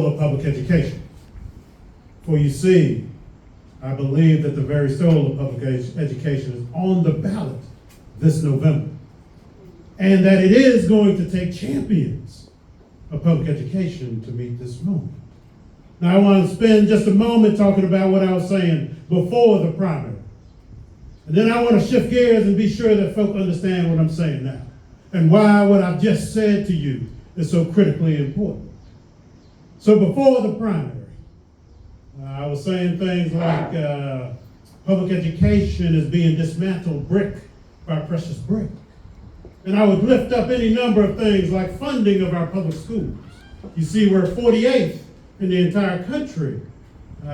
of public education. For you see, I believe that the very soul of public education is on the ballot this November, and that it is going to take champions of public education to meet this moment. Now, I want to spend just a moment talking about what I was saying before the primary. And then I want to shift gears and be sure that folk understand what I'm saying now and why what I've just said to you is so critically important. So before the primary, I was saying things like public education is being dismantled brick by precious brick. And I would lift up any number of things like funding of our public schools. You see, we're 48th in the entire country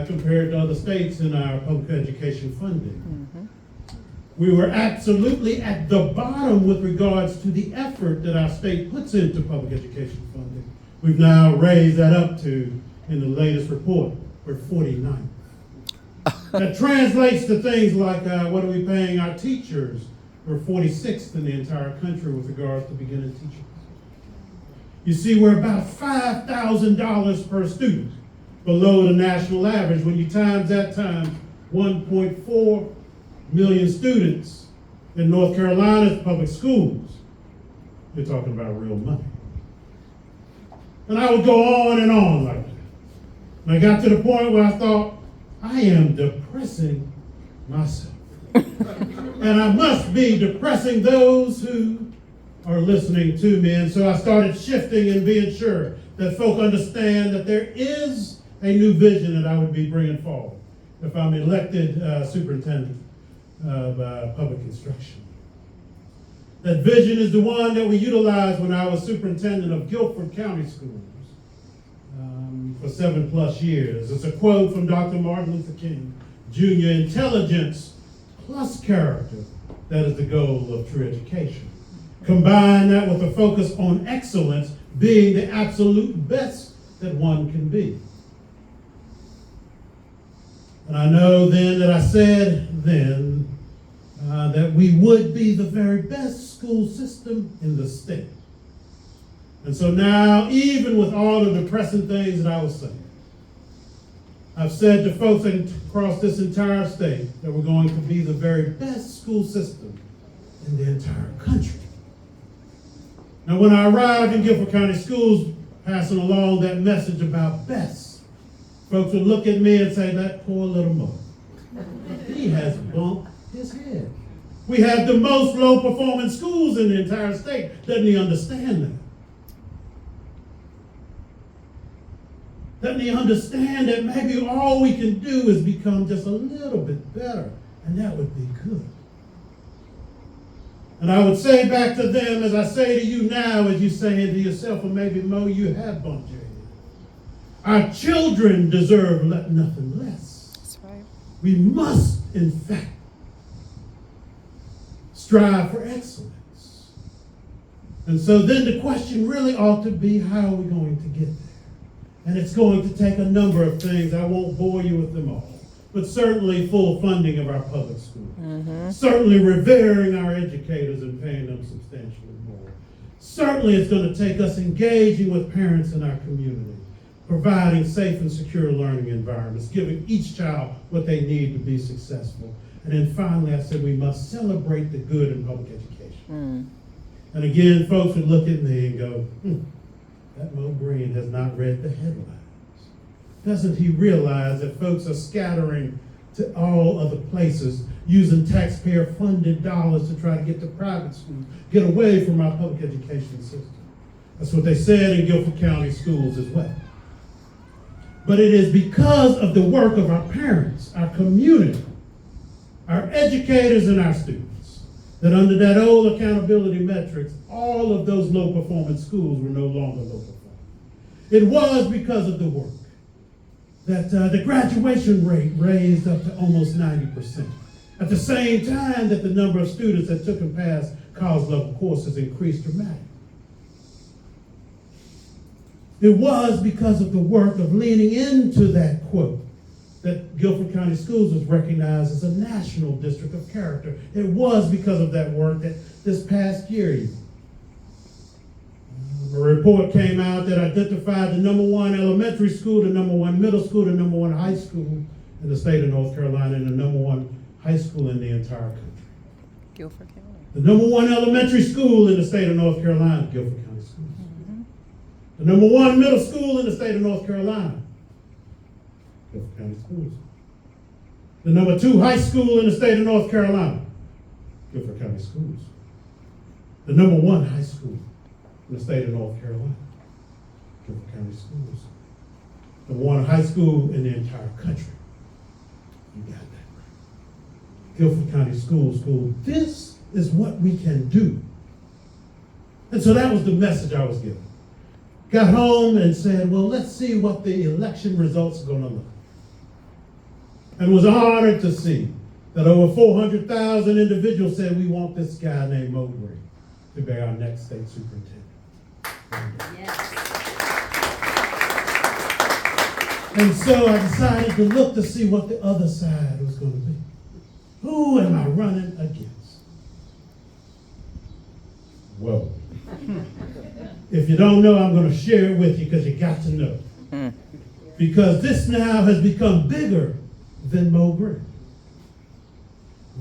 compared to other states in our public education funding. Mm-hmm. We were absolutely at the bottom with regards to the effort that our state puts into public education funding. We've now raised that up to, in the latest report, we're 49th. That translates to things like what are we paying our teachers? We're 46th in the entire country with regards to beginning teachers. You see, we're about $5,000 per student below the national average. When you times that times 1.4 million students in North Carolina's public schools, you're talking about real money. And I would go on and on like that. And I got to the point where I thought, I am depressing myself. And I must be depressing those who are listening to me. And so I started shifting and being sure that folk understand that there is a new vision that I would be bringing forward if I'm elected superintendent of public instruction. That vision is the one that we utilized when I was superintendent of Guilford County Schools for 7+ years. It's a quote from Dr. Martin Luther King Jr., intelligence plus character, that is the goal of true education. Combine that with a focus on excellence, being the absolute best that one can be. And I know then that I said then that we would be the very best school system in the state. And so now, even with all the depressing things that I was saying, I've said to folks across this entire state that we're going to be the very best school system in the entire country. Now, when I arrived in Guilford County Schools, passing along that message about best, folks would look at me and say, that poor little mother, he has bumped his head. We have the most low-performing schools in the entire state. Doesn't he understand that? Doesn't he understand that maybe all we can do is become just a little bit better, and that would be good? And I would say back to them, as I say to you now, as you say to yourself, or maybe Mo, you have bumped your head. Our children deserve nothing less. That's right. We must, in fact, strive for excellence. And so then the question really ought to be, how are we going to get there? And it's going to take a number of things. I won't bore you with them all. But certainly full funding of our public schools. Mm-hmm. Certainly revering our educators and paying them substantially more. Certainly it's going to take us engaging with parents in our community, providing safe and secure learning environments, giving each child what they need to be successful. And then finally, I said we must celebrate the good in public education. And again, folks would look at me and go, that Mo Green has not read the headlines. Doesn't he realize that folks are scattering to all other places, using taxpayer-funded dollars to try to get to private schools, get away from our public education system? That's what they said in Guilford County Schools as well. But it is because of the work of our parents, our community, our educators, and our students, that under that old accountability metrics, all of those low-performing schools were no longer low-performing. It was because of the work that the graduation rate raised up to almost 90%. At the same time that the number of students that took and passed college-level courses increased dramatically. It was because of the work of leaning into that quote that Guilford County Schools was recognized as a national district of character. It was because of that work that this past year, A report came out that identified the #1 elementary school, the #1 middle school, the #1 high school in the state of North Carolina, and the #1 high school in the entire country. Guilford County. The #1 elementary school in the state of North Carolina, Guilford County Schools. Mm-hmm. The #1 middle school in the state of North Carolina, Guilford County Schools. The #2 high school in the state of North Carolina, Guilford County Schools. The #1 high school in the state of North Carolina, Guilford County Schools. The one high school in the entire country. You got that right. Guilford County School. This is what we can do. And so that was the message I was given. Got home and said, well, let's see what the election results are going to look like. And was honored to see that over 400,000 individuals said we want this guy named Mo Green to be our next state superintendent. Yes. And so I decided to look to see what the other side was going to be. Who am I running against? Whoa. If you don't know, I'm going to share it with you because you got to know. Because this now has become bigger than Mo Green.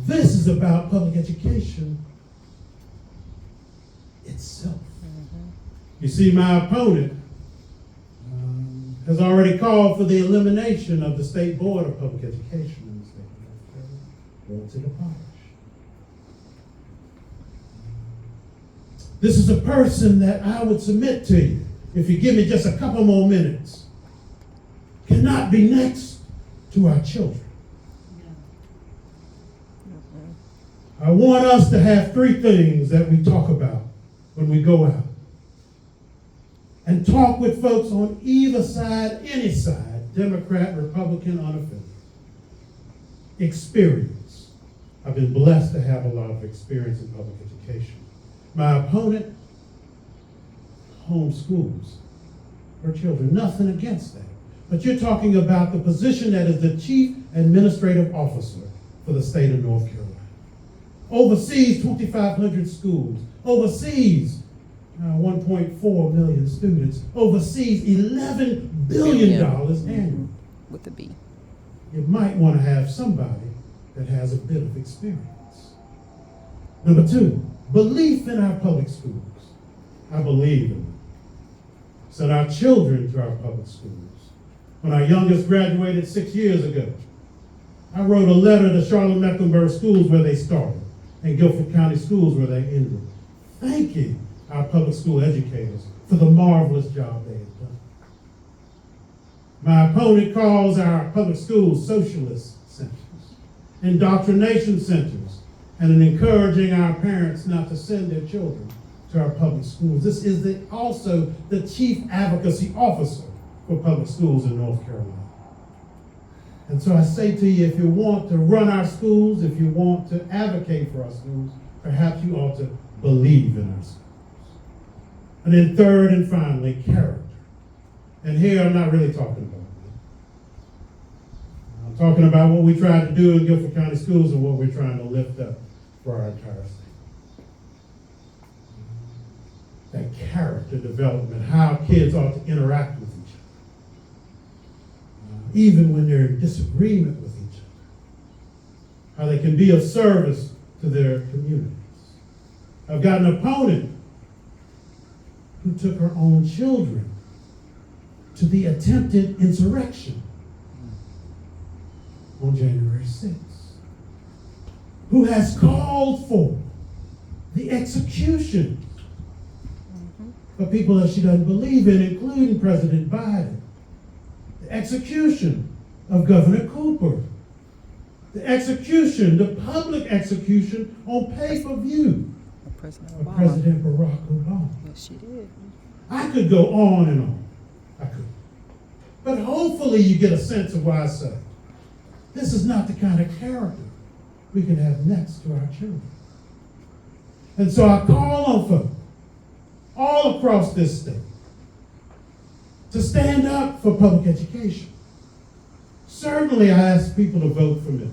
This is about public education itself. You see, my opponent has already called for the elimination of the State Board of Public Education in the state of North Carolina. Going to the parish. This is a person that I would submit to you, if you give me just a couple more minutes, cannot be next to our children. I want us to have three things that we talk about when we go out. And talk with folks on either side, any side, Democrat, Republican, unaffiliated. Experience. I've been blessed to have a lot of experience in public education. My opponent homeschools her children. Nothing against that. But you're talking about the position that is the chief administrative officer for the state of North Carolina. Oversees 2,500 schools. Oversees 1.4 million students. Oversees $11 billion annually. With a B. You might want to have somebody that has a bit of experience. Number two, belief in our public schools. I believe in them. Sent our children to our public schools. When our youngest graduated 6 years ago, I wrote a letter to Charlotte-Mecklenburg schools where they started and Guilford County schools where they ended, thanking our public school educators for the marvelous job they have done. My opponent calls our public schools socialist centers, indoctrination centers, and encouraging our parents not to send their children to our public schools. This is also the chief advocacy officer for public schools in North Carolina. And so I say to you, if you want to run our schools, if you want to advocate for our schools, perhaps you ought to believe in our schools. And then third and finally, character. And here I'm not really talking about me. I'm talking about what we tried to do in Guilford County Schools and what we're trying to lift up for our entire state. That character development, how kids ought to interact with each other. Even when they're in disagreement with each other. How they can be of service to their communities. I've got an opponent who took her own children to the attempted insurrection on January 6th. Who has called for the execution of people that she doesn't believe in, including President Biden. The execution of Governor Cooper. The execution, the public execution on pay-per-view of President Barack Obama. Yes, she did. I could go on and on. I could. But hopefully you get a sense of why I say this is not the kind of character we can have next to our children. And so I call on folks all across this state to stand up for public education. Certainly I ask people to vote for me.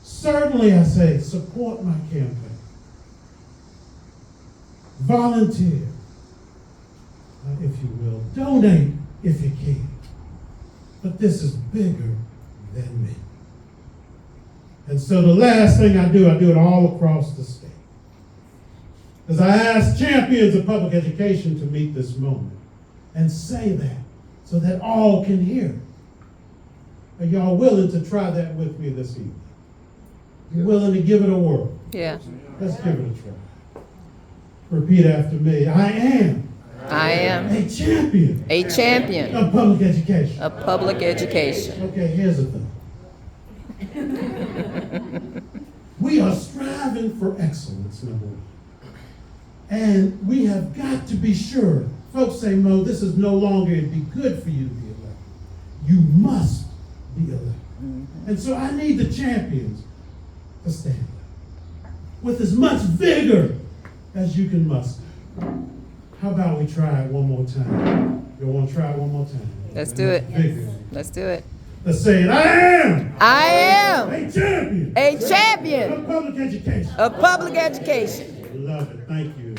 Certainly I say support my campaign. Volunteer. if you will, donate if you can. But this is bigger than me. And so the last thing I do it all across the state. As I ask champions of public education to meet this moment and say that so that all can hear. Are y'all willing to try that with me this evening? You willing to give it a whirl? Yeah. Let's give it a try. Repeat after me. I am a champion A champion of public education. of public education. Okay, here's the thing. We are striving for excellence, number one. And we have got to be sure. Folks say, Mo, this is no longer, it'd be good for you to be elected. You must be elected. And so I need the champions to stand up with as much vigor as you can muster. How about we try it one more time? You want to try it one more time? Let's do it. Vigor. Let's do it. Let's say it. I am I a am champion a champion of public education. of public education. Love it. Thank you.